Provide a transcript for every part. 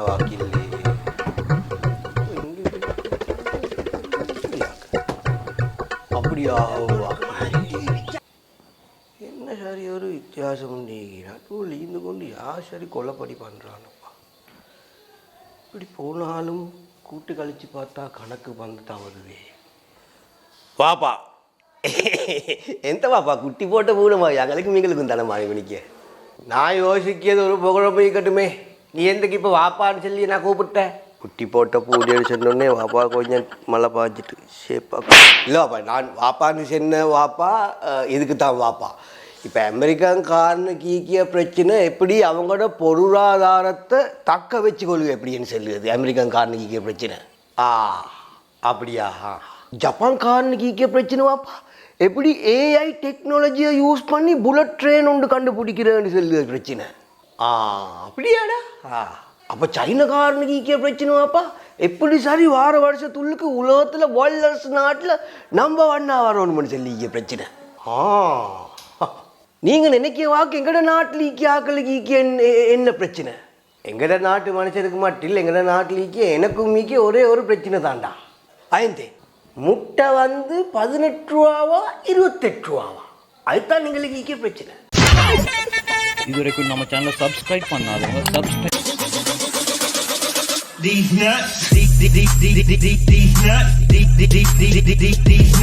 வாக்கில்லே அப்படியா என்ன சரி ஒரு வித்தியாசம் நீங்கிறான் இருந்து கொண்டு யார் சரி கொலைப்படி பண்ணுறானப்பா. இப்படி போனாலும் கூட்டு கழிச்சு பார்த்தா கணக்கு வந்து தான் வருதே. வாப்பா எந்த பாப்பா குட்டி போட்ட பூனமா எங்களுக்கு மீங்களுக்கும் தானே மாறி மணிக்க. நான் யோசிக்கிறது ஒரு புகழப்பை கட்டுமே. நீ எந்தக்கு இப்போ வாப்பான்னு சொல்லி நான் கூப்பிட்டேன். குட்டி போட்ட பூடின்னு சொன்னோடனே வாப்பா கொஞ்சம் மழை பாய்ச்சிட்டு சேப்பா இல்லை வாப்பா நான் வாப்பான்னு சொன்ன வாப்பா இதுக்கு தான் வாப்பா. இப்போ அமெரிக்காக்காரனு கீக்கிய பிரச்சனை எப்படி அவங்களோட பொருளாதாரத்தை தக்க வச்சு கொள்ளுது எப்படின்னு சொல்லுது. அமெரிக்காக்காரனு கீக்கிய பிரச்சனை அப்படியா. ஜப்பான்காரனு கீக்கிய பிரச்சனை வாப்பா எப்படி ஏஐ டெக்னாலஜியை யூஸ் பண்ணி புல்லட் ட்ரெயின் ஒன்று கண்டுபிடிக்கிறேன்னு சொல்லுது பிரச்சனை. அப்படியாடா. அப்போ சைனாக்காரனுக்கு ஈக்கிய பிரச்சனை வாப்பா எப்படி சரி வார வருஷத்துள்ளுக்கு உலகத்தில் வேர்ல்ட் நாட்டில் நம்ம ஒன்றா வரணும்னு சொல்லி ஈக்கிய பிரச்சனை. நீங்கள் நினைக்கிற வாக்கு எங்கட நாட்டில் ஈக்கிய ஆக்களுக்கு ஈக்கிய என்ன பிரச்சனை? எங்கட நாட்டு மனுஷனுக்கு மட்டும் இல்லை எங்கட நாட்டில் ஈக்கிய எனக்கும் ஈக்கிய ஒரே ஒரு பிரச்சனை தாண்டா. ஐந்தே முட்டை வந்து 18 ரூபாவா 28 ரூபாவா அதுதான் நீங்களுக்கு ஈக்கிய பிரச்சனை. இதுவரைக்கும் நம்ம சேனலை சப்ஸ்கிரைப் பண்ணாதவங்க subscribe. These nuts, these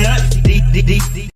nuts.